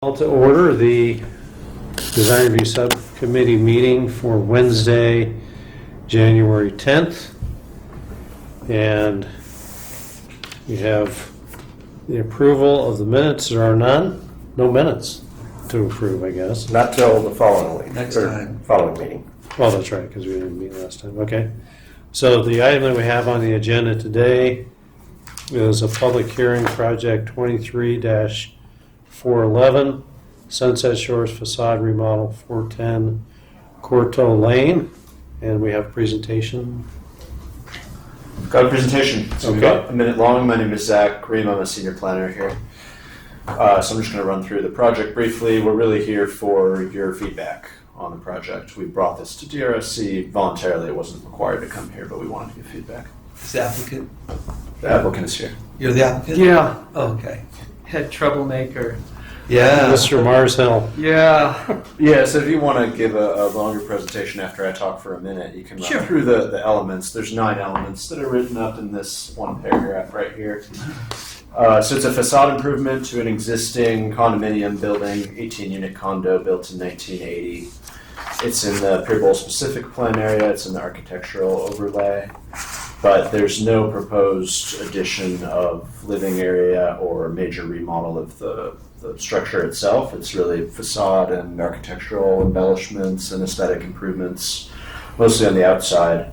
Call to order the Design Review Subcommittee meeting for Wednesday, January 10th. And we have the approval of the minutes. There are none. No minutes to approve, I guess. Not till the following week. Next or time. Following meeting. Well, that's right, because we didn't meet last time. Okay. So the item that we have on the agenda today is a public hearing, project 23-411, Sunset Shores Facade Remodel 410 Courtauld Lane. And we have presentation. Got a presentation. So we've Okay. got a minute long. My name is Zach Ream. I'm a senior planner here. So I'm just going to run through the project briefly. We're really here for your feedback on the project. We brought this to DRSC voluntarily. It wasn't required to come here, but we wanted to give feedback. Is the applicant? The applicant is here. You're the applicant? Yeah, Oh, okay. head troublemaker. Yeah. Mr. Marshill. Yeah. Yeah, so if you want to give a longer presentation after I talk for a minute, you can run Sure. through the elements. There's 9 elements that are written up in this one paragraph right here. So it's a facade improvement to an existing condominium building, 18-unit condo built in 1980. It's in the Pier Bowl specific plan area. It's in the architectural overlay, but there's no proposed addition of living area or major remodel of the structure itself. It's really facade and architectural embellishments and aesthetic improvements, mostly on the outside.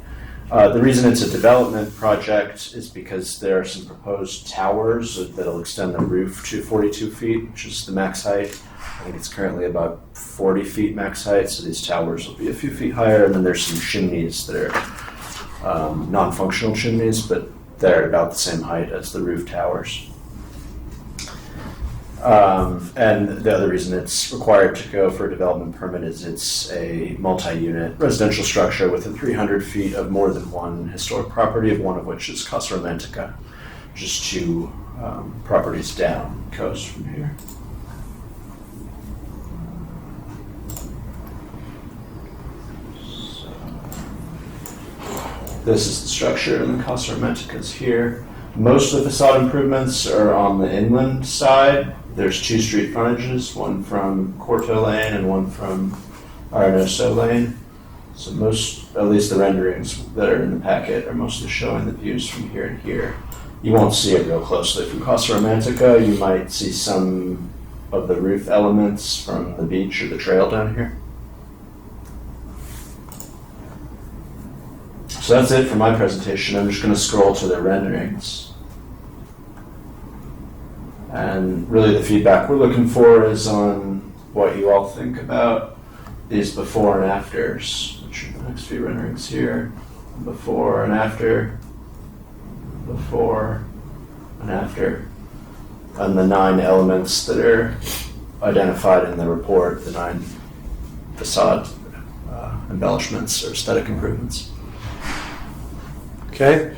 The reason it's a development project is because there are some proposed towers that'll extend the roof to 42 feet, which is the max height. I think it's currently about 40 feet max height, so these towers will be a few feet higher. And then there's some chimneys that are non-functional chimneys, but they're about the same height as the roof towers. And the other reason it's required to go for a development permit is it's a multi-unit residential structure within 300 feet of more than one historic property, of one of which is Casa Romantica, just 2 properties down coast from here. This is the structure, and the Casa Romantica is here. Most of the facade improvements are on the inland side. There's 2 street frontages, one from Courtauld Lane and one from Arenoso Lane. So most, at least the renderings that are in the packet, are mostly showing the views from here and here. You won't see it real closely from Casa Romantica. You might see some of the roof elements from the beach or the trail down here. So that's it for my presentation. I'm just going to scroll to the renderings. And really the feedback we're looking for is on what you all think about these before and afters, which are the next few renderings here. Before and after, before and after. And the 9 elements that are identified in the report, the 9 facade embellishments or aesthetic improvements. Okay.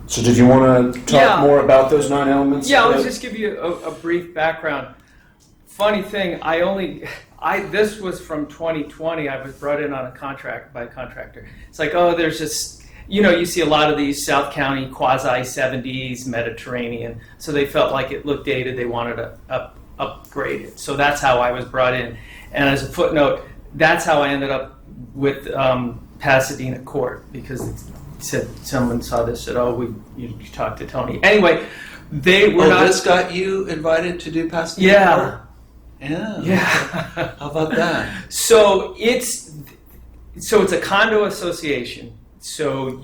So did you want to talk more about those 9 elements? Yeah, I'll just give you a brief background. Funny thing, this was from 2020. I was brought in on a contract by a contractor. It's like, oh, there's this, you see a lot of these South County quasi-70s Mediterranean. So they felt like it looked dated. They wanted to upgrade it. So that's how I was brought in. And as a footnote, that's how I ended up with Pasadena Court, because someone saw this, said, "Oh, you talked to Tony." Anyway, they were not. This got you invited to do Pasadena? Yeah. Yeah. Yeah. How about that? So it's a condo association. So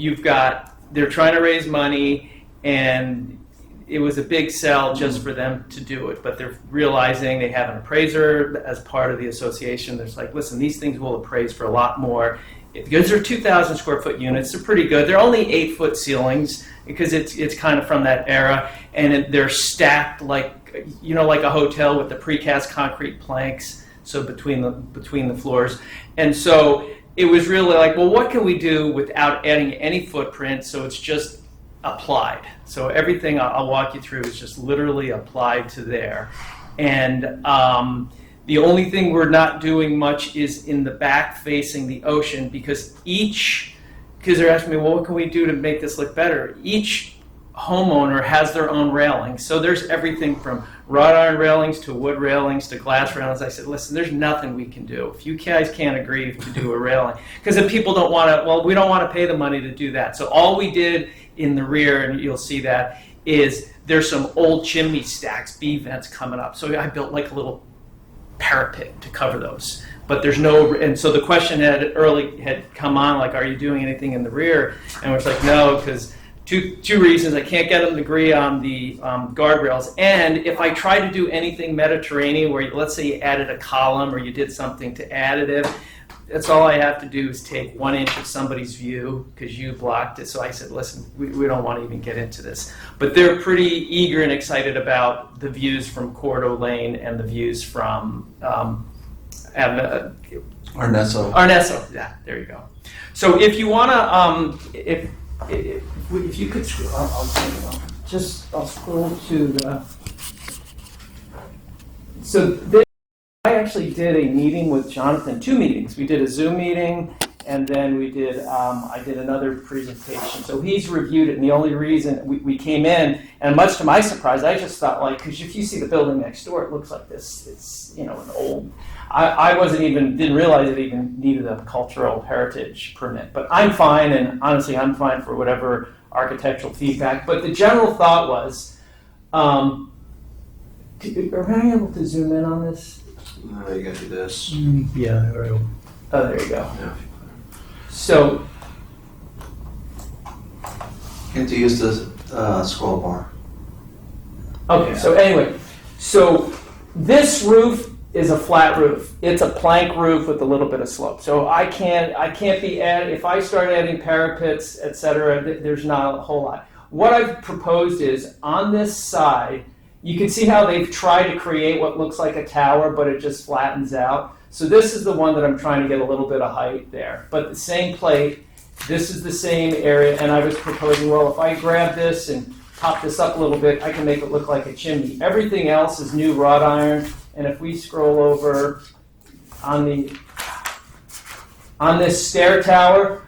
they're trying to raise money, and it was a big sell just for them to do it. But they're realizing they have an appraiser as part of the association. There's like, listen, these things will appraise for a lot more. Because they're 2,000 square foot units, they're pretty good. They're only 8-foot ceilings because it's kind of from that era, and they're stacked like a hotel with the precast concrete planks, so between the floors. And so it was really like, well, what can we do without adding any footprint? So it's just applied. So everything I'll walk you through is just literally applied to there, and the only thing we're not doing much is in the back facing the ocean, because they're asking me, well, what can we do to make this look better? Each homeowner has their own railings. So there's everything from wrought iron railings to wood railings to glass railings. I said, listen, there's nothing we can do. If you guys can't agree to do a railing, because if people don't want to, well, we don't want to pay the money to do that. So all we did in the rear, and you'll see that, is there's some old chimney stacks, B vents coming up. So I built like a little parapet to cover those. But there's no, and so the question had come on, like, are you doing anything in the rear? And it's like, no, because two reasons. I can't get them to agree on the guardrails. And if I try to do anything Mediterranean, where let's say you added a column or you did something to additive, that's all I have to do is take 1 inch of somebody's view because you blocked it. So I said, listen, we don't want to even get into this. But they're pretty eager and excited about the views from Cordo Lane and the views from Arnesso. Arnesso. Yeah, there you go. So if you want to, if you could scroll, I'll scroll to the. So I actually did a meeting with Jonathan, 2 meetings. We did a Zoom meeting, and then we did. I did another presentation. So he's reviewed it, and the only reason we came in, and much to my surprise, I just thought, like, because if you see the building next door, it looks like this. It's an old. I didn't realize it even needed a cultural heritage permit. But I'm fine, and honestly, I'm fine for whatever architectural feedback. But the general thought was, are we able to zoom in on this? You gotta do this. Yeah, there we go. Oh, there you go. Yeah. So, You have to use the scroll bar. okay, so anyway, so this roof is a flat roof. It's a plank roof with a little bit of slope. So I can't be if I start adding parapets, etc., there's not a whole lot. What I've proposed is on this side, you can see how they've tried to create what looks like a tower, but it just flattens out. So this is the one that I'm trying to get a little bit of height there. But the same plate, this is the same area, and I was proposing, well, if I grab this and pop this up a little bit, I can make it look like a chimney. Everything else is new wrought iron, and if we scroll over on this stair tower,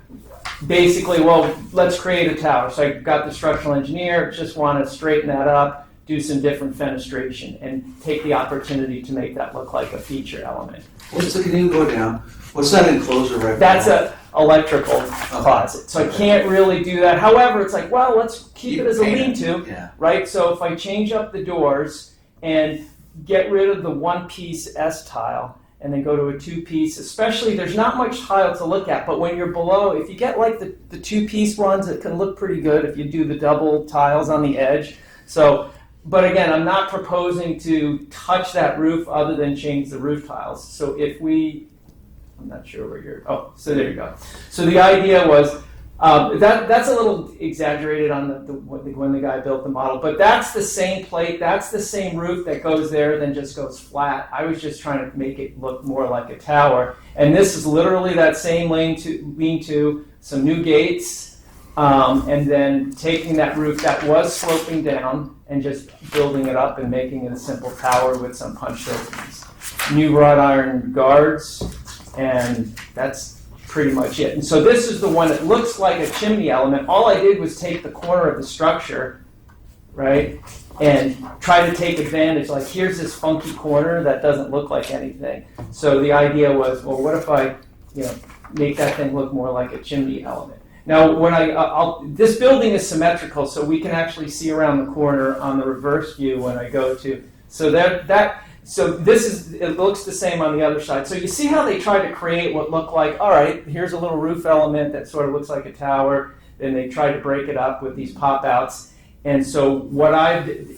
basically, well, let's create a tower. So I got the structural engineer, just want to straighten that up, do some different fenestration, and take the opportunity to make that look like a feature element. Can you go down? What's that enclosure right That's now? a electrical closet. So I can't really do that. However, it's like, well, let's keep it as a lean-to, Yeah. right? So if I change up the doors and get rid of the one-piece S tile and then go to a two-piece, especially there's not much tile to look at, but when you're below, if you get like the two-piece ones, it can look pretty good if you do the double tiles on the edge. So, but again, I'm not proposing to touch that roof other than change the roof tiles. So if I'm not sure where so there you go. So the idea was, that's a little exaggerated on when the guy built the model, but that's the same plate, that's the same roof that goes there, then just goes flat. I was just trying to make it look more like a tower. And this is literally that same lean-to, some new gates, and then taking that roof that was sloping down and just building it up and making it a simple tower with some punched openings. New wrought iron guards, and that's pretty much it. And so this is the one that looks like a chimney element. All I did was take the corner of the structure, right, and try to take advantage. Like, here's this funky corner that doesn't look like anything. So the idea was, well, what if I, make that thing look more like a chimney element? Now, when this building is symmetrical, so we can actually see around the corner on the reverse view when I go to. So So it looks the same on the other side. So you see how they tried to create what looked like, all right, here's a little roof element that sort of looks like a tower. Then they tried to break it up with these pop-outs. And so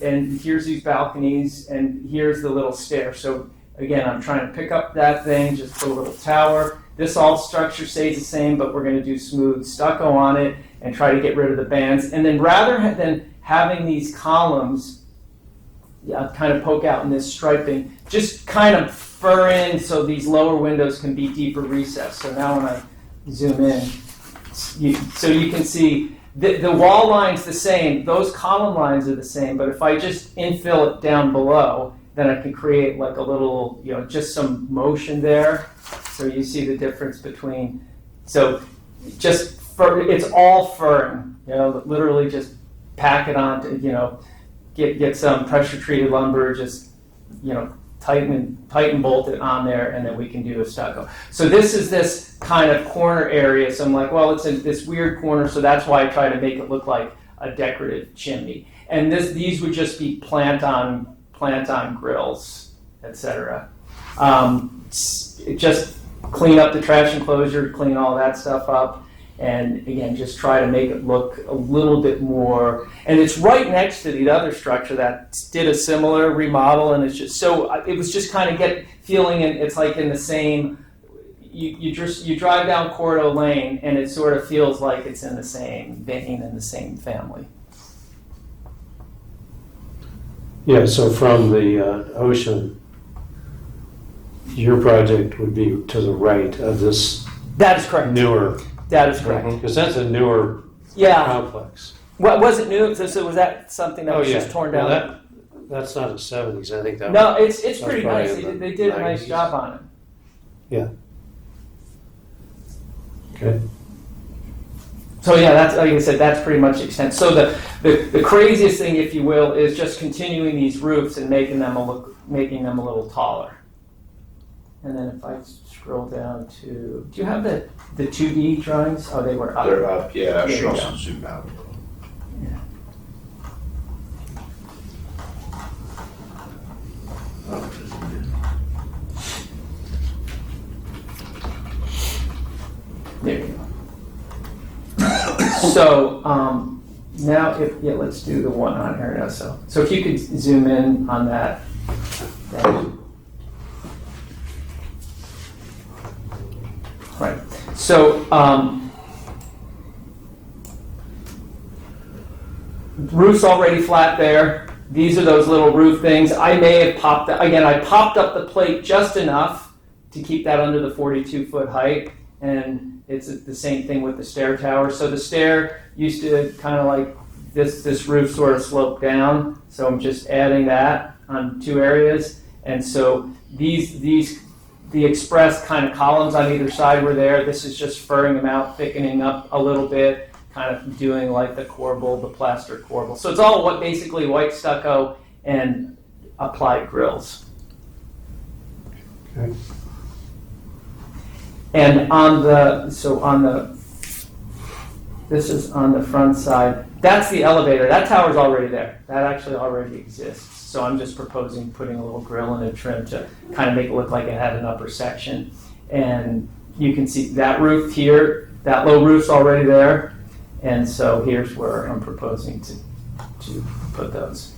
and here's these balconies, and here's the little stair. So again, I'm trying to pick up that thing, just put a little tower. This all structure stays the same, but we're going to do smooth stucco on it and try to get rid of the bands. And then rather than having these columns kind of poke out in this striping, just kind of fur in so these lower windows can be deeper recessed. So now when I zoom in, so you can see the wall line's the same, those column lines are the same, but if I just infill it down below, then I can create like a little, just some motion there. So you see the difference between, it's all furring, literally just pack it on to, get some pressure treated lumber, just, tighten bolt it on there, and then we can do a stucco. So this is this kind of corner area. So I'm like, well, it's in this weird corner, so that's why I try to make it look like a decorative chimney. And these would just be plant-on grills, etc. Just clean up the trash enclosure, clean all that stuff up, and again, just try to make it look a little bit more. And it's right next to the other structure that did a similar remodel, and it's just so it was just kind of feeling it's like in the same. You drive down Cordo Lane, and it sort of feels like it's in the same vein and the same family. Yeah, so from the ocean, your project would be to the right of this That is correct. newer, That is correct. because that's a newer Yeah. complex. What was it new? So was that something that was just torn down? Well, that's not the 70s. I think that No, was, it's pretty probably nice. in the They did a nice 90s. job on it. okay. So yeah, that's like I said, that's pretty much the extent. So the craziest thing, if you will, is just continuing these roofs and making them a little taller. And then if I scroll down to, do you have the 2D drawings? Oh, they were up. They're up, yeah. I There should you also go. zoom out a little. There you go. So now, let's do the one on here now. So if you could zoom in on that. Right. So roof's already flat there. These are those little roof things. I may have popped up the plate just enough to keep that under the 42-foot height, and it's the same thing with the stair tower. So the stair used to kind of like this roof sort of sloped down, so I'm just adding that on two areas. And so the express kind of columns on either side were there. This is just furring them out, thickening up a little bit, kind of doing like the corbel, the plaster corbel. So it's all basically white stucco and applied grills. Okay. And this is on the front side. That's the elevator. That tower's already there. That actually already exists. So I'm just proposing putting a little grill and a trim to kind of make it look like it had an upper section. And you can see that roof here, that low roof's already there. And so here's where I'm proposing to put those.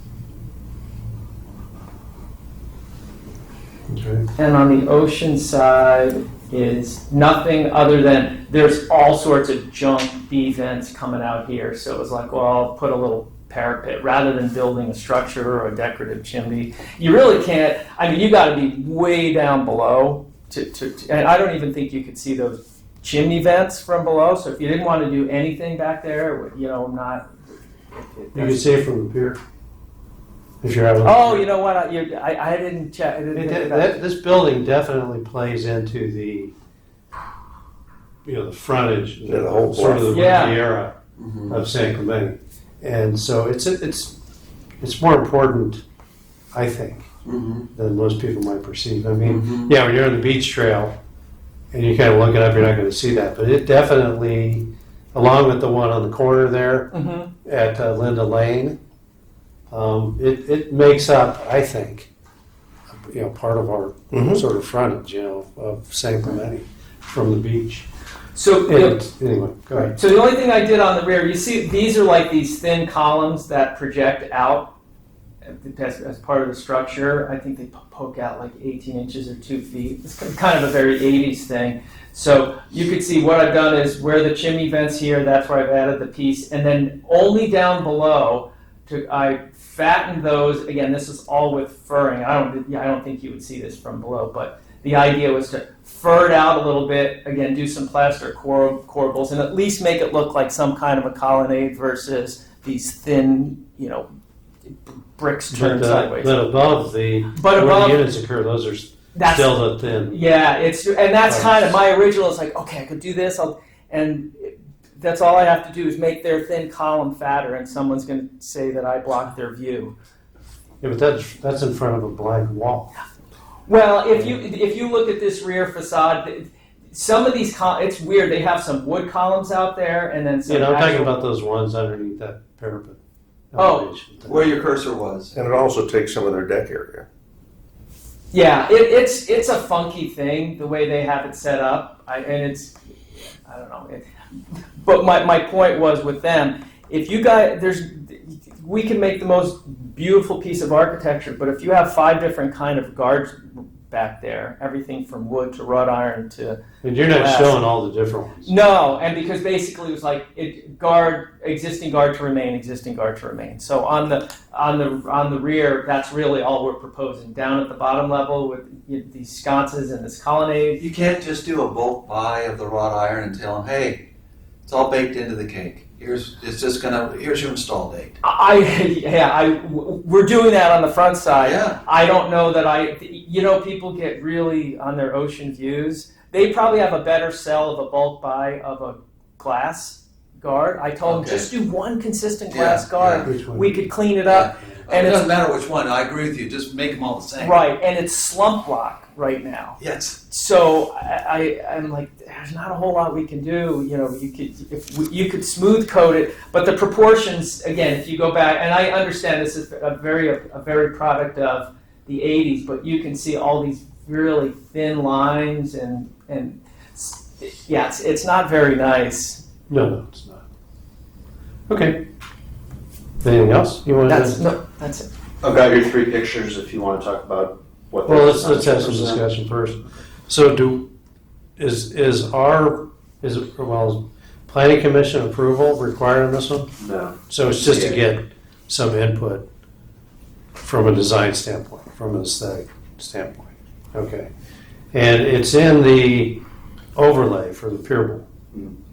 Okay. And on the ocean side is nothing other than there's all sorts of junk B vents coming out here. So it was like, well, I'll put a little parapet rather than building a structure or a decorative chimney. You really can't. I mean, you got to be way down below and I don't even think you could see those chimney vents from below. So if you didn't want to do anything back there, not. You can see it from the pier. If you're having. Oh, you know what? I didn't check. I didn't think about This building definitely plays into the, the frontage, Yeah, the whole sort of the Yeah. Riviera of San Clemente, and so it's more important, I think, than most people might perceive. I mean, yeah, when you're on the beach trail and you kind of look it up, you're not going to see that, but it definitely, along with the one on the corner there at Linda Lane. It makes up, I think, part of our sort of frontage, of San Clemente from the beach. So Anyway, go ahead. So the only thing I did on the rear, you see, these are like these thin columns that project out as part of the structure. I think they poke out like 18 inches or 2 feet. It's kind of a very 80s thing. So you could see what I've done is where the chimney vents here, that's where I've added the piece, and then only down below, I fattened those. Again, this is all with furring. I don't think you would see this from below, but the idea was to fur it out a little bit. Again, do some plaster corbels, and at least make it look like some kind of a colonnade versus these thin, bricks turned sideways. But above where the units occur, those are still the thin. Yeah, and that's kind of my original. It's like, okay, I could do this, and That's all I have to do is make their thin column fatter, and someone's going to say that I blocked their view. Yeah, but that's in front of a blank wall. Well, if you look at this rear facade, some of these it's weird. They have some wood columns out there, and then some. I'm talking actual- about those ones underneath that parapet. Oh. elevation. Where your cursor was. And it also takes some of their deck area. Yeah, it's a funky thing the way they have it set up, I don't know. But my point was with them, if you guys, we can make the most beautiful piece of architecture, but if you have 5 different kind of guards back there, everything from wood to wrought iron to And you're not glass. showing all the different ones. No, and because basically it was like existing guard to remain. So on the rear, that's really all we're proposing. Down at the bottom level with these sconces and this colonnade. You can't just do a bulk buy of the wrought iron and tell them, hey, it's all baked into the cake. Here's your install date. We're doing that on the front side. Yeah. I don't know that people get really on their ocean views. They probably have a better sell of a bulk buy of a glass guard. I told them, Okay. just do one consistent glass Yeah, guard. Which one? We could clean it up. And it doesn't matter which one. I agree with you. Just make them all the same. Right, and it's slump block right now. Yes. So I'm like, there's not a whole lot we can do. You could smooth coat it, but the proportions again, if you go back, and I understand this is a very product of the '80s, but you can see all these really thin lines and yeah, it's not very nice. No, it's not. Okay. Anything else you want to? That's it. I've got your 3 pictures if you want to talk about what. Well, they're let's have some designed to represent. discussion first. So is planning commission approval required on this one? No. So it's just to Yeah. get some input from a design standpoint, from an aesthetic standpoint. Okay. And it's in the overlay for the pier bowl.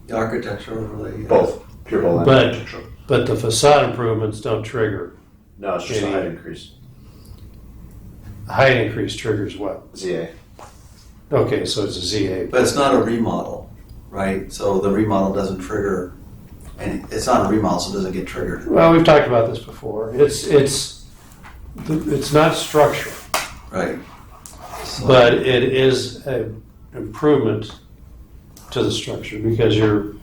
The architecture overlay. Yeah. Both pure bowl and But- architectural. But the facade improvements don't trigger. No, it's just a Any- height increase. Height increase triggers what? ZA. Okay, so it's a ZA. But it's not a remodel, right? So the remodel doesn't trigger, and it's not a remodel, so it doesn't get triggered. Well, we've talked about this before. It's not structural, Right. So- but it is an improvement to the structure because you're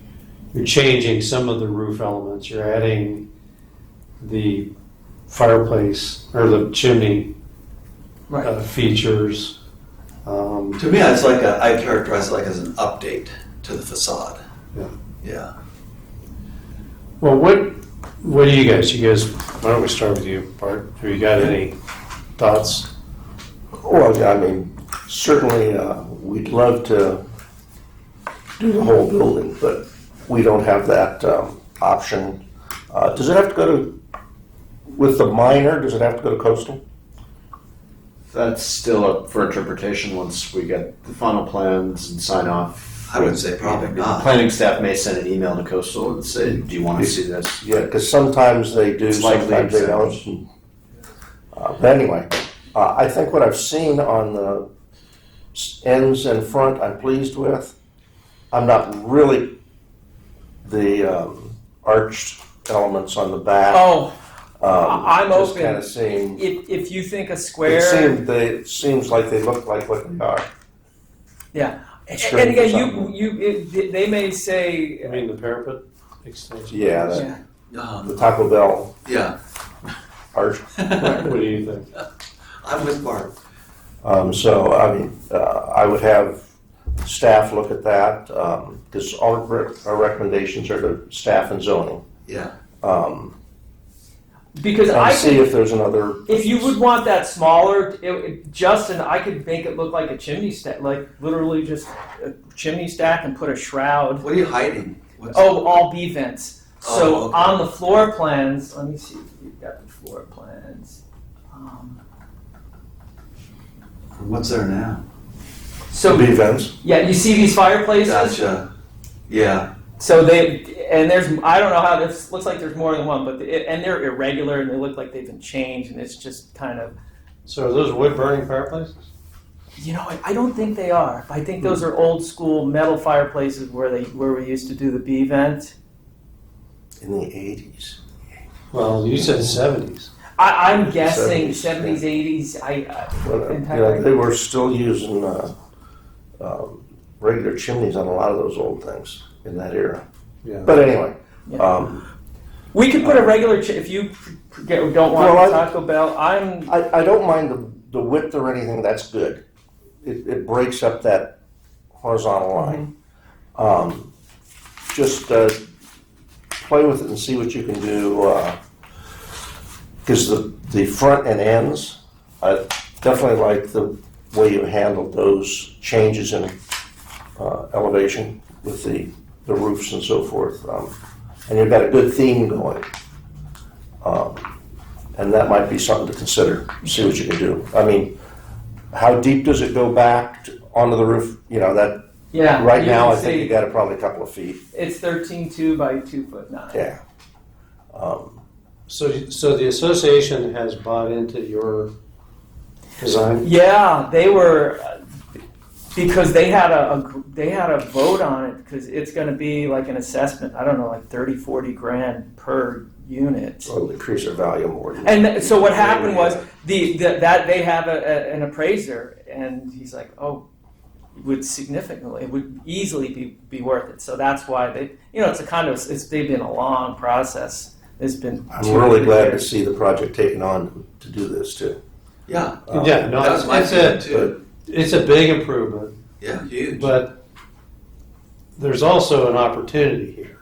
changing some of the roof elements. You're adding the fireplace or the chimney features. To me, it's like I characterize it like as an update to the facade. Yeah. Yeah. Well, what do you guys? Why don't we start with you, Bart? Have you got any thoughts? Well, I mean, certainly we'd love to do the whole building, but we don't have that option. Does it have to go to, with the minor, does it have to go to coastal? That's still up for interpretation once we get the final plans and sign off. I would say probably not. Planning staff may send an email to Coastal and say, do you want to see this? Yeah, because sometimes they do, It's likely sometimes they don't. exempt. But anyway, I think what I've seen on the ends and front, I'm pleased with. I'm not really the arched elements on the back. Oh, I'm just open. kind of seem. if you think a square, It seems like they look like what they are. yeah. It's And great for again, they may say, I mean, the parapet extension. Yeah, yeah. the Taco Bell Yeah. arch. What do you think? I'm with Bart. So, I mean, I would have staff look at that, because all of our recommendations are to staff and zoning. Yeah. because And I see could, if there's another, if you would want that smaller, Justin, I could make it look like a chimney stack, like literally just a chimney stack and put a shroud. What are you hiding? What's All B vents. So Oh, okay. on the floor plans, let me see if you've got the floor plans. What's there now? So B vents. yeah, you see these fireplaces. Gotcha. Yeah. So I don't know how this looks like. There's more than one, but and they're irregular and they look like they've been changed, and it's just kind of. So are those wood burning fireplaces? You know, I don't think they are. I think those are old school metal fireplaces where we used to do the bee vent. In the 80s. Well, you said 70s. I'm guessing 70s, 70s, 80s. Yeah, they were still using regular chimneys on a lot of those old things in that era. Yeah. But anyway, Yeah. We could put a regular, if you don't want Well, Taco Bell, I don't mind the width or anything, that's good. It breaks up that horizontal line. Just play with it and see what you can do. Because the front and ends, I definitely like the way you handled those changes in elevation with the roofs and so forth. And you've got a good theme going. And that might be something to consider, see what you can do. I mean, how deep does it go back onto the roof? You know, that, yeah. right you now, can I think see you got it probably a couple of feet. it's 13.2 by 2'9". Yeah. So the association has bought into your design? Yeah, they were because they had a vote on it because it's going to be like an assessment. I don't know, like 30-40 grand per unit. It'll increase their value more. And so what happened was that they have an appraiser, and he's like, oh, it would easily be worth it. So that's why it's a kind of they've been a long process. It's been. I'm really glad to see the project taken on to do this too. Yeah, Yeah, no, that was my feeling too. it's a big improvement, Yeah, huge. but there's also an opportunity here.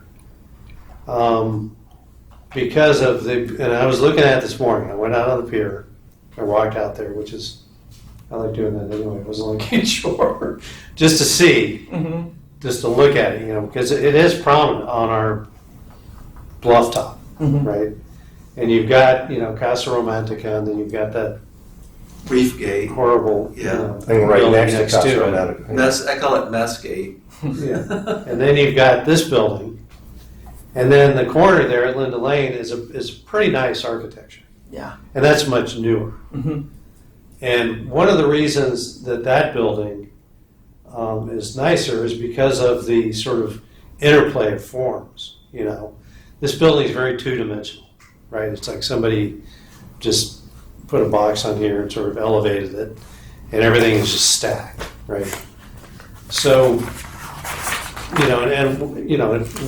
Because of and I was looking at it this morning, I went out on the pier, I walked out there, which is, I like doing that anyway, I wasn't looking ashore, just to see, just to look at it, because it is prominent on our bluff top, right? And you've got, Casa Romantica, and then you've got that Reef Gate. horrible, Yeah. Thing right building next to Casa it. Romantica. I call it Mess Gate. Yeah. And then you've got this building, and then the corner there at Linda Lane is pretty nice architecture. Yeah. And that's much newer. Mm-hmm. And one of the reasons that building is nicer is because of the sort of interplay of forms. This building is very two-dimensional, right? It's like somebody just put a box on here and sort of elevated it, and everything is just stacked, right? So,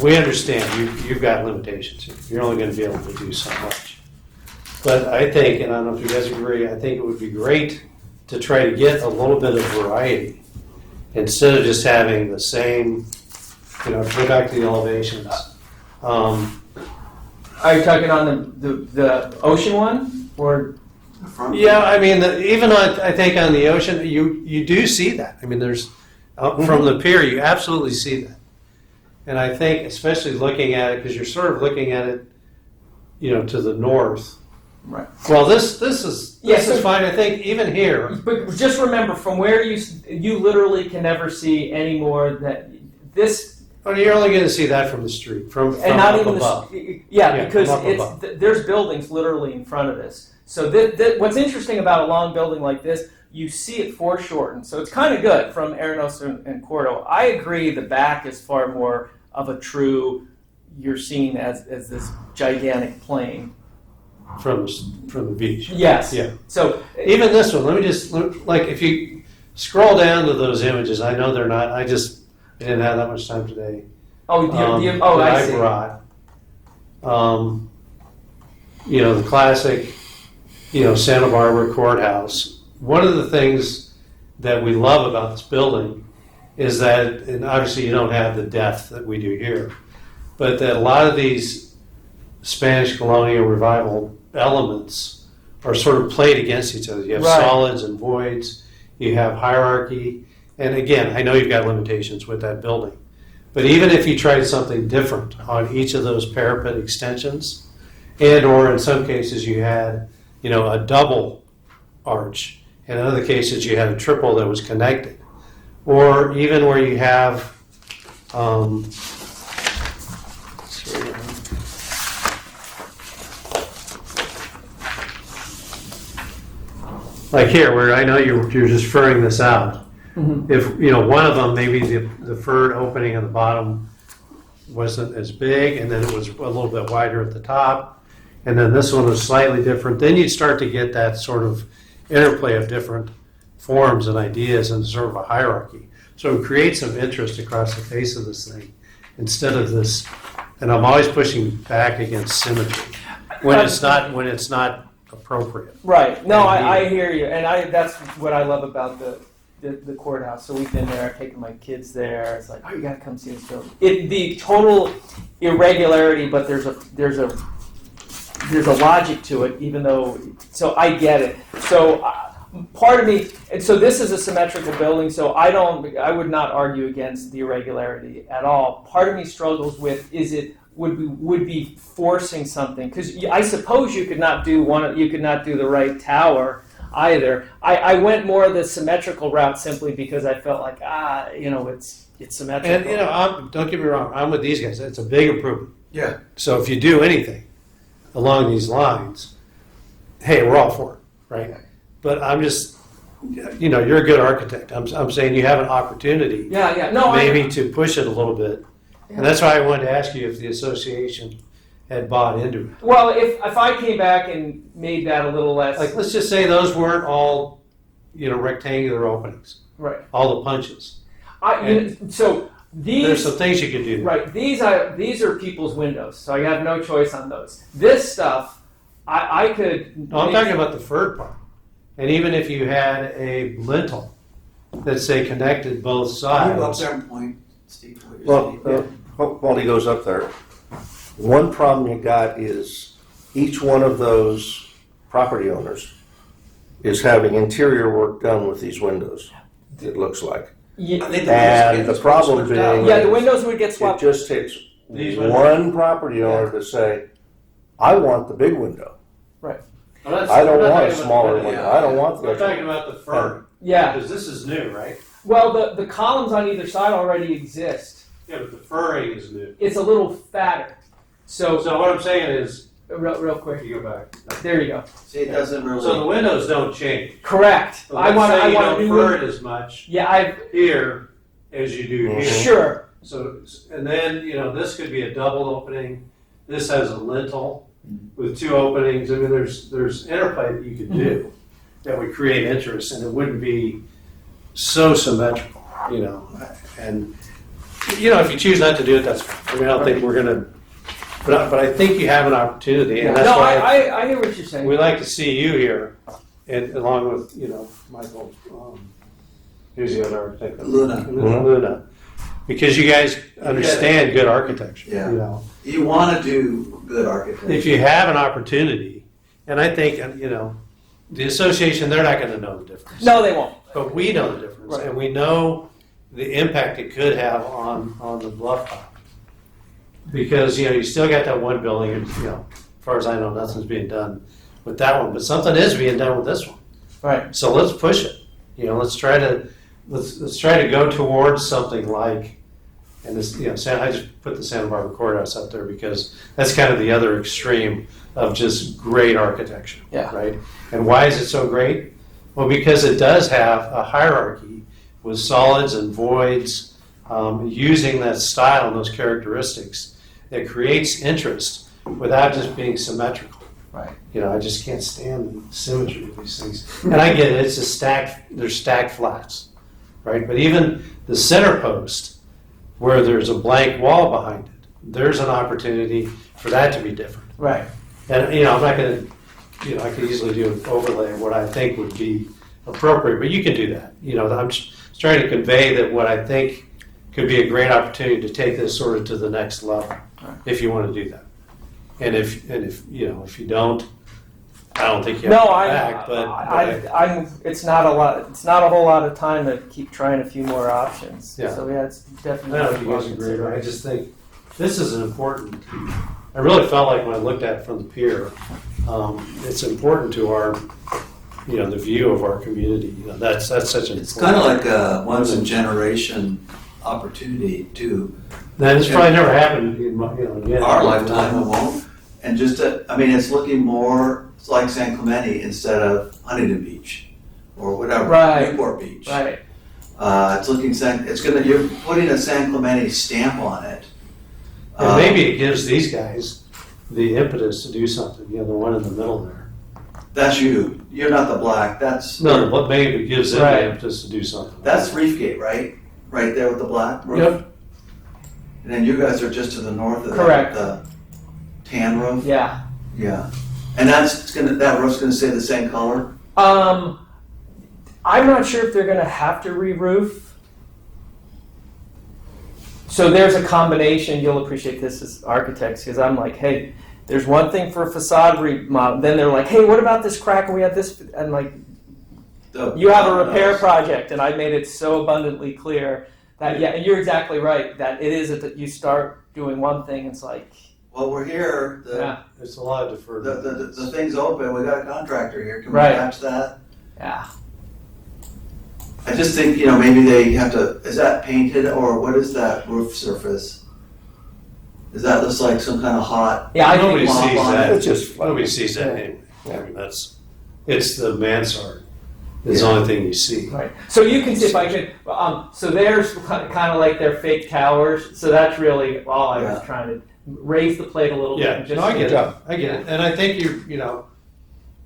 we understand you've got limitations here. You're only going to be able to do so much. But I think, and I don't know if you guys agree, I think it would be great to try to get a little bit of variety instead of just having the same, go back to the elevations. Are you talking on the ocean one or? Yeah, I mean, I think on the ocean, you do see that. I mean, there's from the pier, you absolutely see that. And I think, especially looking at it, because you're sort of looking at it, to the north. Right. Well, this is fine. I think even here. But just remember, from where you literally can never see any more that this. Well, you're only going to see that from the street, from not up even above. Because from up above. there's buildings literally in front of this. So what's interesting about a long building like this, you see it foreshortened. So it's kind of good from Arenosa and Cordo. I agree the back is far more of a true, you're seeing as this gigantic plane. From the beach. Yes. Yeah. So even this one, let me just, if you scroll down to those images, I know they're not, I didn't have that much time today. that I see. brought. The classic, Santa Barbara courthouse. One of the things that we love about this building is that, and obviously you don't have the depth that we do here, but that a lot of these Spanish colonial revival elements are sort of played against each other. You have solids and voids, you have hierarchy, and again, I know you've got limitations with that building, but even if you tried something different on each of those parapet extensions, and or in some cases you had, a double arch, and in other cases you had a triple that was connected, or even where you have, like here, where I know you're just furring this out. Mm-hmm. If, one of them, maybe the furred opening at the bottom wasn't as big, and then it was a little bit wider at the top, and then this one was slightly different, then you'd start to get that sort of interplay of different forms and ideas and sort of a hierarchy. So it creates some interest across the face of this thing, instead of this, and I'm always pushing back against symmetry, when it's not appropriate. Right. No, And I hear you, and that's what I love about the courthouse. So we've been there. I've taken my kids there. It's like, oh, you got to come see this building. The total irregularity, but there's a logic to it, even though. So I get it. So part of me, and so this is a symmetrical building. So I would not argue against the irregularity at all. Part of me struggles with would be forcing something, because I suppose you could not do the right tower either. I went more the symmetrical route simply because I felt like it's symmetrical. And don't get me wrong, I'm with these guys. It's a big improvement. Yeah. So if you do anything along these lines, hey, we're all for it, right? But I'm just, you're a good architect. I'm saying you have an opportunity, Yeah. No, maybe to push it a little bit, and that's why I wanted to ask you if the association had bought into it. Well, if I came back and made that a little less, Like, let's just say those weren't all, rectangular openings, right? all the punches. So these There's some things you could do. right. These are people's windows, so I have no choice on those. This stuff, I could. No, I'm talking about the furred part. And even if you had a lintel that, say, connected both Can you go up sides. there and point, Steve, to what you're Well, saying? while he goes up there, one problem you got is each one of those property owners is having interior work done with these windows, it looks like. Yeah, I think And the problem switched out. being- the windows would get It swapped. just takes These one property owner to say, I want the big window. Well, that's- I don't we're not want a talking about smaller the- window. I don't want We're the. talking about the fur. Yeah. Because this is new, right? Well, the columns on either side already exist. Yeah, but the furring is new. It's a little fatter. So So what I'm saying is, real quick. you go back. There you go. See, it doesn't really. So the windows don't change. Correct. But I let's want say you a don't new fur window. it as much Yeah, here as you do here. sure. So, and then, this could be a double opening. This has a lintel with two openings. I mean, there's interplay that you could do that would create interest, and it wouldn't be so symmetrical, And, if you choose not to do it, that's fine. I mean, I don't think we're going to, but I think you have an opportunity, and that's No, why I hear what you're saying. we like to see you here, and along with, Michael, who's the other architect? Luna. Luna. Because you guys understand good architecture. Yeah. You want to do good architecture. If you have an opportunity, and I think, the association, they're not going to know the difference. No, they won't. But we know the difference, Right. and we know the impact it could have on the bluff top. Because, you still got that one building, and, as far as I know, nothing's being done with that one, but something is being done with this one. Right. So let's push it. Let's try to go towards something like, and this, I just put the Santa Barbara Courthouse up there because that's kind of the other extreme of just great architecture. Yeah. Right. And why is it so great? Well, because it does have a hierarchy with solids and voids, using that style and those characteristics that creates interest without just being symmetrical. Right. I just can't stand the symmetry of these things. And I get it, they're stacked flats, right? But even the center post, where there's a blank wall behind it, there's an opportunity for that to be different. Right. And, I'm not going to, I could easily do an overlay of what I think would be appropriate, but you can do that. I'm just trying to convey that what I think could be a great opportunity to take this sort of to the next level, if you want to do that. And if you don't, I don't think you have to go back. But it's not a lot. It's not a whole lot of time to keep trying a few more options. Yeah. So it's definitely. I don't know if you guys agree, but I just think this is an important. I really felt like when I looked at it from the pier, it's important to our, the view of our community. That's such an. It's kind of like a once in generation opportunity too. Now, this probably never happened in again. Our lifetime, it won't. And just, it's looking more like San Clemente instead of Huntington Beach. or whatever, Right. Newport Beach. Right. You're putting a San Clemente stamp on it. And maybe it gives these guys the impetus to do something, the one in the middle there. That's you. You're not the black. No, what maybe gives them Right. the impetus to do something. That's Reefgate, right? Right there with the black roof. Yep. And then you guys are just to the north of Correct. the tan roof. Yeah. Yeah. And that roof's gonna stay the same color. I'm not sure if they're gonna have to re-roof. So there's a combination, you'll appreciate this as architects, because I'm like, hey, there's one thing for facade remodel, then they're like, hey, what about this crack, and we have this, and like, you have a repair project, and I made it so abundantly clear that, yeah, and you're exactly right, that it is that you start doing one thing, it's like, Well, we're here. yeah, It's a lot of deferred. The thing's open. We got a contractor here. Can we Right. patch that? yeah. I just think, maybe they have to, is that painted or what is that roof surface? Does that look like some kind of hot? Yeah, I Nobody think, sees that. It's just fun. Nobody sees that anyway. I mean, it's the mansard. It's the Yeah. only thing you see. right. So you can see if I could, so there's kind of like their fake towers, so that's really all I was Yeah. trying to raise the plate a little bit. Yeah, and just no, I get Good it. job. I get it, and I think you're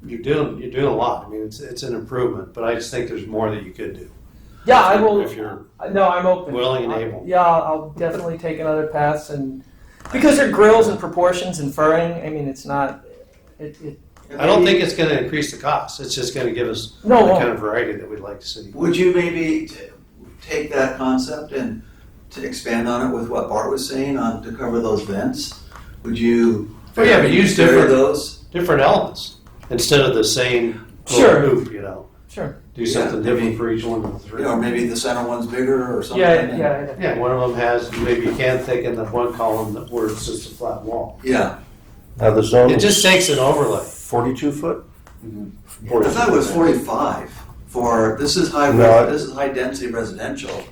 doing a lot. I mean, it's an improvement, but I just think there's more that you could do. Yeah, I will. If you're No, I'm open. willing and able. Yeah, I'll definitely take another pass, and because they're grills and proportions and furring. I mean, it's not. I don't think it's going to increase the cost. It's just going to give us No, it the won't. kind of variety that we'd like to see. Would you maybe take that concept and to expand on it with what Bart was saying on to cover those vents? Would you? Oh, yeah, but use vary different- those. Different elements instead of the same Sure. hoop. Sure. Do something Yeah, different maybe- for each one of the three. Or maybe the center one's bigger or something. Yeah. Yeah, one of them has, maybe you can thicken the one column where it's just a flat wall. Yeah. Now the zone It just takes an overlay. 42 foot? I thought it was 45 for this is high. No, This is high density residential.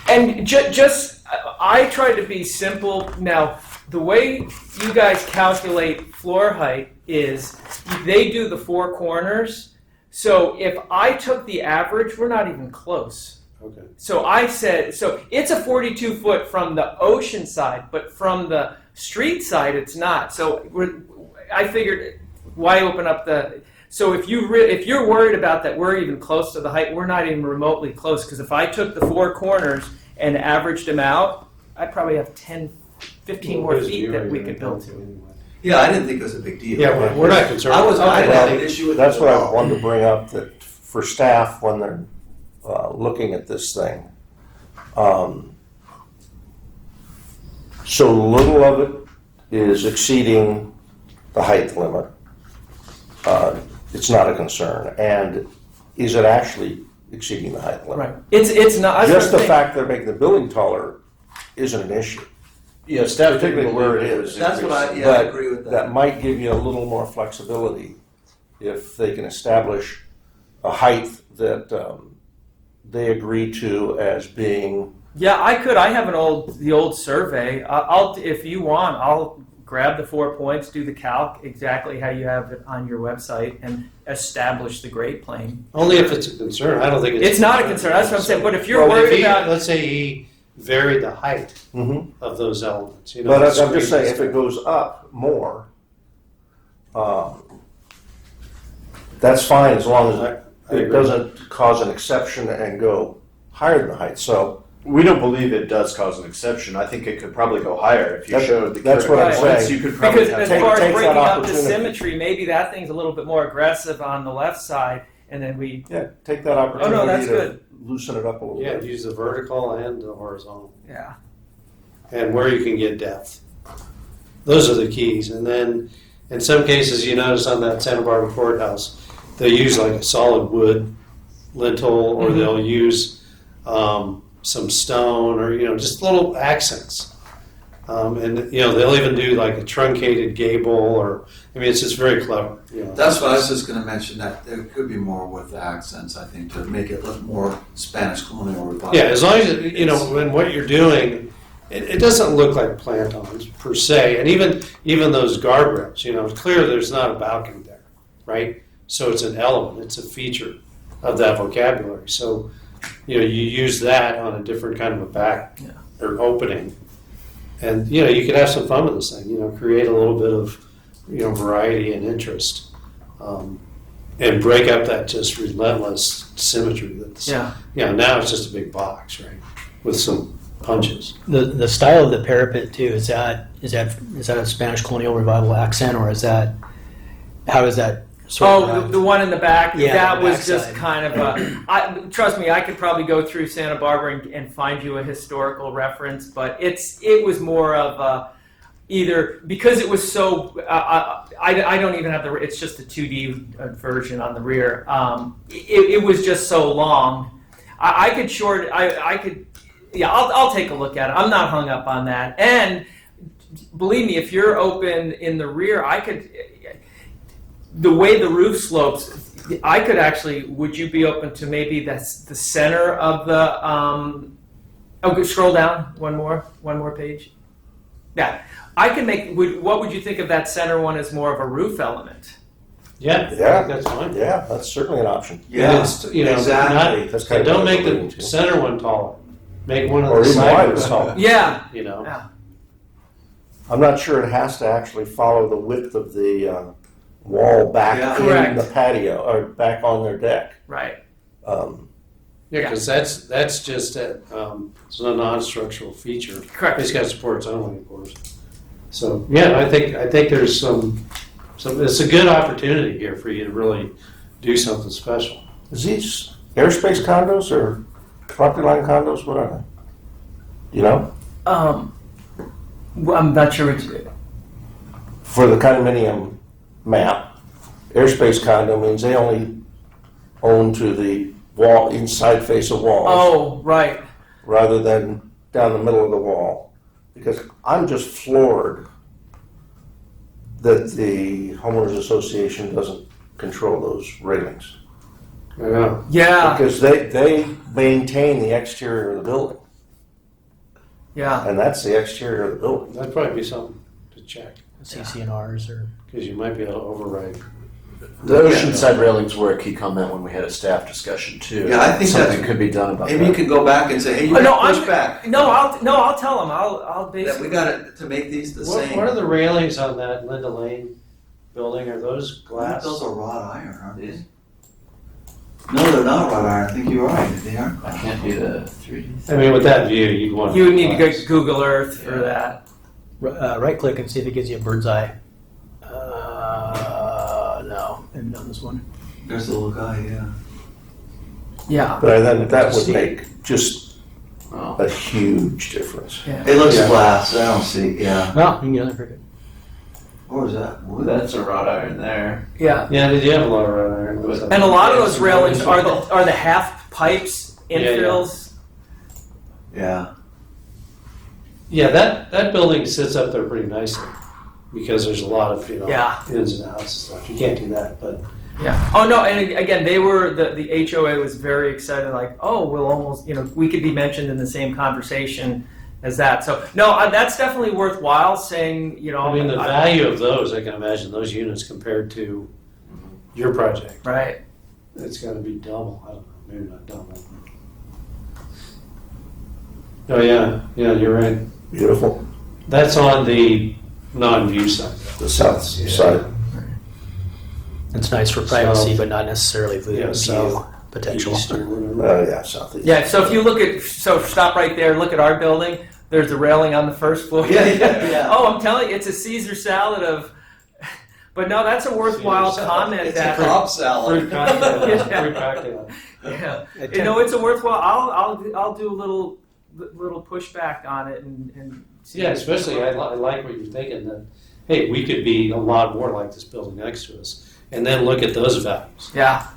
And just, I tried to be simple. Now, the way you guys calculate floor height is they do the four corners. So if I took the average, we're not even close. Okay. So I said, so it's a 42 foot from the ocean side, but from the street side, it's not. So I figured, why open up the? So if you're worried about that, we're even close to the height. We're not even remotely close, because if I took the four corners and averaged them out, I'd probably have 10, 15 more feet that we could build to. Anyway. Yeah, I didn't think it was a big deal. Yeah, we're not concerned. I didn't have an Well, issue with That's it what at I all. wanted to bring up, that for staff, when they're looking at this thing, so little of it is exceeding the height limit. It's not a concern. And is it actually exceeding the height limit? Right. It's not. I was Just the gonna fact they're making the building taller isn't an issue. Yeah, staff Particularly where it is. That's what I But agree with that. that might give you a little more flexibility if they can establish a height that they agree to as being. Yeah, I could. I have the old survey. I'll, if you want, I'll grab the 4 points, do the calc exactly how you have it on your website, and establish the grade plane. Only if it's a concern. I don't think It's not a concern. That's what I'm saying. But if you're Well, worried about, let's say he varied the height Mm-hmm. of those elements. But the I'm screen just saying, is- if it goes up more, that's fine as long as I it agree. doesn't cause an exception and go higher than the height. So We don't believe it does cause an exception. I think it could probably go higher if you That's- showed the that's what I'm current points, saying. You could probably because have as take- far take as that breaking up the opportunity. symmetry, maybe that thing's a little bit more aggressive on the left side, and then we. yeah, take that opportunity that's to good. loosen it up a little Yeah, bit. use the vertical and the horizontal, Yeah. and where you can get depth. Those are the keys. And then, in some cases, you notice on that Santa Barbara courthouse, they use like a solid wood lintel, or Mhm. they'll use some stone, or just little accents. And they'll even do like a truncated gable, or it's just very clever. That's what I was just going to mention, that there could be more with the accents, I think, to make it look more Spanish colonial revival. Yeah, as long as when what you're doing, it doesn't look like plantons per se, and even those guardrails. It's clear there's not a balcony there, right? So it's an element, it's a feature. of that vocabulary. So, you use that on a different kind of a back or opening. And, you could have some fun with this thing, create a little bit of, variety and interest. And break up that just relentless symmetry that's, now it's just a big box, right? With some punches. The style of the parapet too, is that a Spanish colonial revival accent, or how is that sort of? The one in the back, Yeah, that the was backside. just kind of trust me, I could probably go through Santa Barbara and find you a historical reference, but it was more of either because it was so, I don't even have it's just a 2D version on the rear. It was just so long. I could, I'll take a look at it. I'm not hung up on that. And believe me, if you're open in the rear, the way the roof slopes, I could actually, would you be open to maybe that's the center of the, scroll down one more page. Yeah, I can what would you think of that center one as more of a roof element? Yeah, Yeah. that's fine. Yeah, that's certainly an option. Yeah, And it's, exactly. That's kind of don't what make I'm alluding the to. center one taller. Make one of Or the even side wider. ones taller. Yeah. Yeah. I'm not sure it has to actually follow the width of the wall back Yeah. in Correct. the patio or back on their deck. Right. Yeah, because that's just it's a non-structural feature. Correct. It's got to support its own weight, of course. So yeah, I think there's some. It's a good opportunity here for you to really do something special. Is these airspace condos or property line condos? What are they? Do you know? Well, I'm not sure which. For the condominium map, airspace condo means they only own to the wall, inside face of walls, Oh, right. rather than down the middle of the wall. Because I'm just floored that the homeowners association doesn't control those railings. Yeah. Yeah. Because they maintain the exterior of the building, Yeah. and that's the exterior of the building. That'd probably be something to check CCNRs or because you might be able to override. The oceanside railings were a key comment when we had a staff discussion too. Yeah, I think something that's- could be done about Maybe that. you could go back and say, hey, you Oh, no, got to push I'm- back. No, I'll tell them. I'll That basically. we got to make these the same. What are the railings on that Linda Lane building? Are those glass? Those are wrought iron, aren't they? No, they're not wrought iron. I think you're right. They are. I can't do the 3D. I mean, with that view, you'd want. You would need to go to Google Earth for that. right click and see if it gives you a bird's eye. No, maybe not this one. There's the little guy, yeah. Yeah. But then that would make just Oh. a huge difference. Yeah. It looks Yeah. glass. I don't see. Yeah. Well, you can get another cricket. Or is that wood? That's a wrought iron there. Yeah. Yeah, they do have a lot of red iron. And a lot of those railings are the half pipes infills. Yeah. Yeah, that building sits up there pretty nicely because there's a lot of Yeah. ins and outs and stuff. You can't do that, but Yeah. Oh no, and again, they were the HOA was very excited. Like, oh, we'll almost we could be mentioned in the same conversation as that. So no, that's definitely worthwhile. Saying I mean the value of those, I can imagine those units compared to your project. right. It's got to be double. I don't know, maybe not double. Oh yeah, you're right. Beautiful. That's on the non-view side. The south side. It's nice for privacy, South. but not necessarily view south, potential. East or whatever. Yeah, southeast. Yeah. So if you stop right there. Look at our building. There's a railing on the first floor. Yeah. Oh, I'm telling you, it's a Caesar salad of. But no, that's a worthwhile Caesar salad. comment. It's a that Cobb salad. Fruit cocktail. Yeah. Fruit cocktail. Yeah, it's a worthwhile. I'll do a little pushback on it and see. Yeah, especially I like what you're thinking that, hey, we could be a lot more like this building next to us, and then look at those values. Yeah,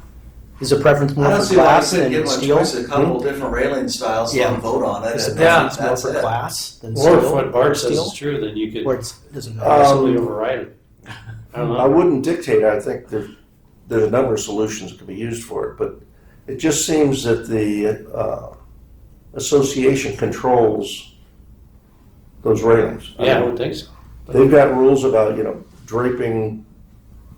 Is the preference I more don't for see why I glass couldn't than give them a steel? choice of a couple different railing styles Yeah. and vote on it. Is the and Yeah. preference more that's for it. glass than Or steel? if what Bart says steel? is true, then you could Or it doesn't matter. possibly override it. I don't know. I wouldn't dictate. I think there's a number of solutions that could be used for it, but it just seems that the association controls those railings. Yeah, I would think so. They've got rules about draping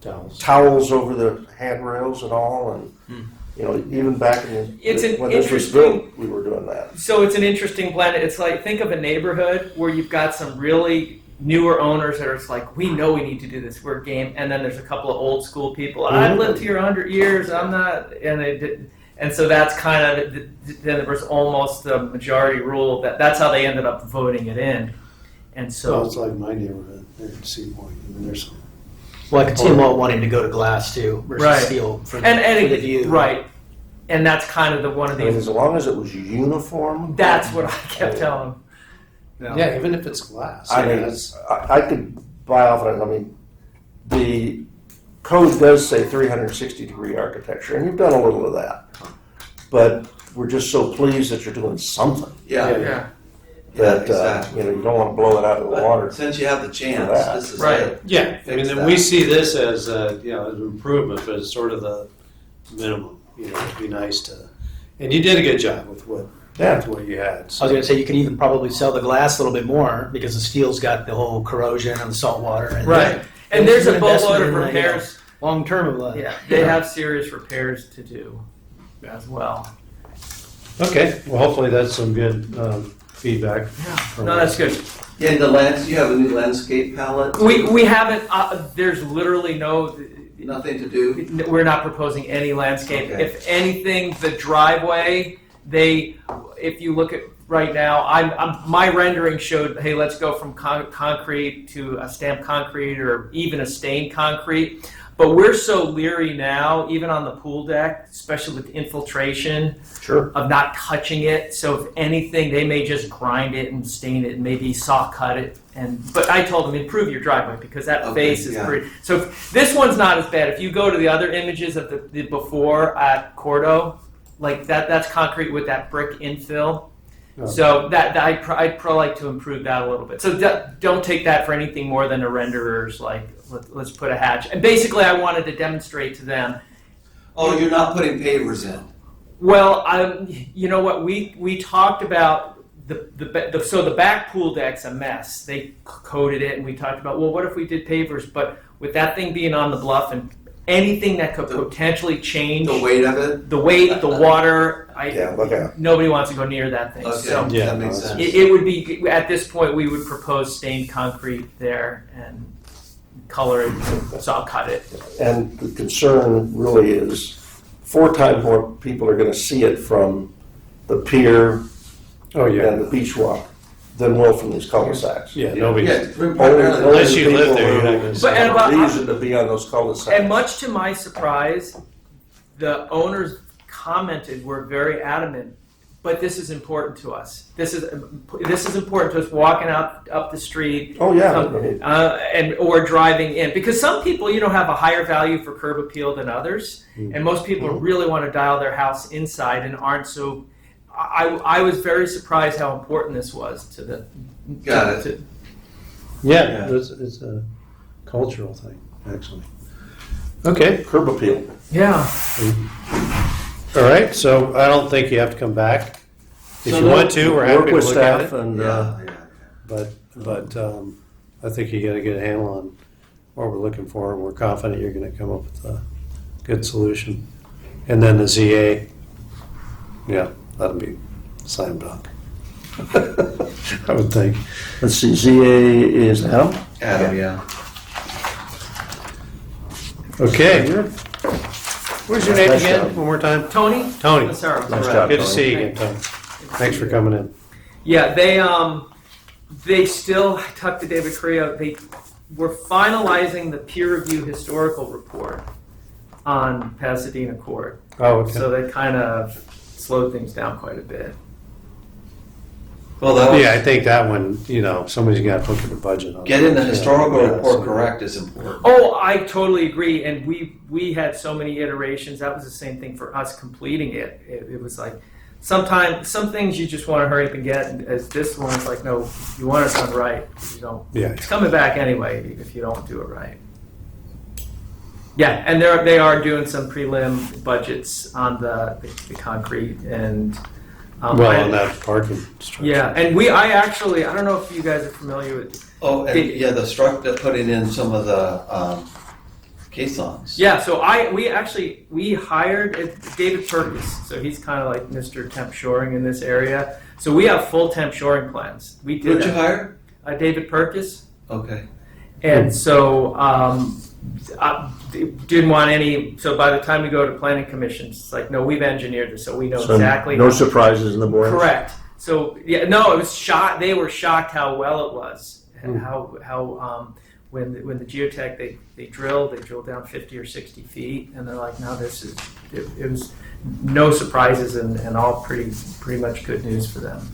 Towels. towels over the handrails and all, and You know, even back It's an when this was interesting- built, we were doing that. So it's an interesting blend. It's like, think of a neighborhood where you've got some really newer owners that are just like, we know we need to do this, we're game. And then there's a couple of old school people. I've lived here 100 years. I'm not, and they did. And so that's kind of, then there was almost the majority rule that's how they ended up voting it in. And So so, it's like my neighborhood there in Seymour. I mean, there's Well, I could see them all wanting to go to glass too versus Right. steel for, and for the view. right. And that's kind of one of I mean, these, as long as it was uniform. that's what I kept telling them. yeah, even if it's glass. I yeah, mean, that's- I could buy off of it. I mean, the code does say 360-degree architecture, and you've done a little of that. But we're just so pleased that you're doing something Yeah, Yeah. that, exactly. you know, you don't want to blow it out of the But water. since you have the chance, that. this is Right. it. Yeah, I mean, Fix then that. we see this as, you know, an improvement, but it's sort of the minimum, you know, it'd be nice to, and you did a good job with what you had. I was going to say you can even probably sell the glass a little bit more because the steel's got the whole corrosion and the salt water. And Right. And there's a an boatload investment of in the, repairs. long term of that. Yeah, they have serious repairs to do as well. Okay, well, hopefully that's some good feedback. No, that's good. Yeah, and you have a new landscape palette? We haven't, there's literally Nothing to do? we're not proposing any landscape. Okay. If anything, the driveway, if you look at right now, my rendering showed, hey, let's go from concrete to a stamped concrete or even a stained concrete. But we're so leery now, even on the pool deck, especially with infiltration, Sure. of not touching it. So if anything, they may just grind it and stain it and maybe saw cut it. But I told them, improve your driveway because that Okay, face is yeah. pretty. So this one's not as bad. If you go to the other images of the before at Cordo, like that's concrete with that brick infill. Oh. So I'd probably like to improve that a little bit. So don't take that for anything more than a renderer's like, let's put a hatch. And basically I wanted to demonstrate to them, Oh, you're not putting pavers in? well, you know what, we talked about so the back pool deck's a mess. They coated it and we talked about, well, what if we did pavers? But with that thing being on the bluff and anything that could potentially change The weight of it? the weight, the water, Yeah, look out. nobody wants to go near that thing. Okay, So Yeah, that makes no, sense. it would be, at this point, we would propose stained concrete there and color it, saw cut it. And the concern really is 4 times more people are going to see it from the pier Oh, and yeah, the beach walk than will from these cul-de-sacs. yeah, nobody, Yeah, primarily- unless you live there, you're not gonna see But- and it. about- Reason to be on those cul-de-sacs. And much to my surprise, the owners commented, were very adamant, but this is important to us. This is important to us walking up the street. Oh, yeah. Or driving in, because some people, have a higher value for curb appeal than others, and most people really want to dial their house inside and aren't so. I was very surprised how important this was to the. Got it. to- Yeah, it's a cultural thing, actually. Okay, Curb appeal. yeah. all right, so I don't think you have to come back. If So you want to, we're happy work to with look at staff it. and, Yeah, But I think you got to get a handle on what we're looking for, and we're confident you're going to come up with a good solution. And then the ZA, yeah, that'll be slam dunk. I would think. let's see, ZA is Adam. Adam, yeah. Okay. Where's your name Nice again? job. One more time. Tony. Tony. Massaro. Nice job. Good to see you again, Tony. Thanks for coming in. Yeah, they still talked to David Correa. They were finalizing the peer review historical report on Pasadena Court, Oh, okay. so that kind of slowed things down quite a bit. Well, that was, Yeah, I think that one, somebody's got to look at the budget on getting the that. historical Yeah, report so- correct is important. Oh, I totally agree. And we had so many iterations. That was the same thing for us completing it. It was like sometimes some things you just want to hurry up and get. And as this one's like, no, you want it done right. You don't. Yeah. It's coming back anyway if you don't do it right. Yeah, and they are doing some prelim budgets on the concrete and. Well, on that parking structure. Yeah, and I don't know if you guys are familiar with. Oh, and yeah, the putting in some of the caissons. Yeah, so we hired David Perkis, so he's kind of like Mr. Temp Shoring in this area. So we have full temp shoring plans. We did Who'd you hire? David Perkis, Okay. and so I didn't want any. So by the time we go to planning commissions, it's like, no, we've engineered this, so we know So exactly. no surprises in the board? Correct. So yeah, no, it was shocked. They were shocked how well it was, and how when the geotech they drilled down 50 or 60 feet, and they're like, no, this is it was no surprises and all pretty much good news for them.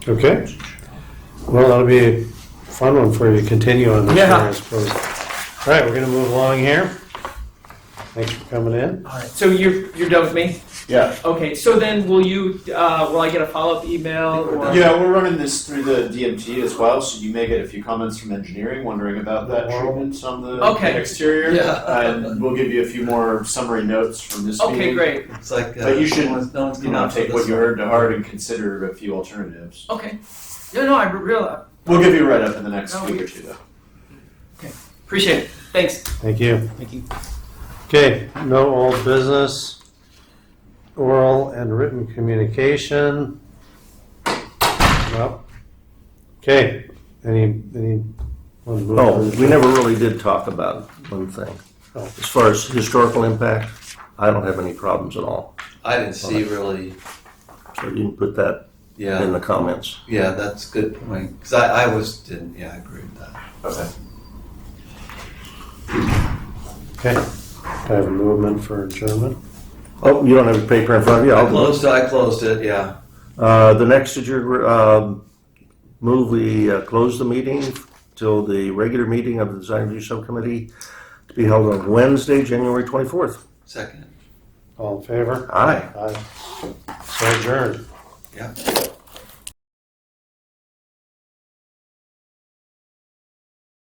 Okay. Well, that'll be a fun one for you to continue on this Yeah. one, I suppose. All right, we're going to move along here. Thanks for coming in. All right. So you're done with me? Yeah. Okay. So then will I get a follow-up email? Or? Yeah, we're running this through the DMT as well, so you may get a few comments from engineering wondering about that treatment on the Okay. exterior. Yeah. And we'll give you a few more summary notes from this Okay, meeting. great. It's like, But you should, no one's You know, take what you heard to heart and consider a few alternatives. Okay. No, I realize. We'll give you a write-up in the next No, week or two, though. Appreciate it. Thanks. Thank you. Thank you. Okay, no old business, oral and written communication. Well, okay, any? Oh, we never really did talk about one thing. Oh. As far as historical impact, I don't have any problems at all. I didn't see really, So you didn't put that in yeah, the comments. yeah, that's a good point. Because I I agree with that. Okay. Okay, can I have a movement for adjournment? Oh, you don't have a paper in front of you? I I'll closed it, yeah. The next move, we close the meeting till the regular meeting of the Design Review Subcommittee to be held on Wednesday, January 24th. Second, All in favor? Aye. Aye. So adjourned. yeah.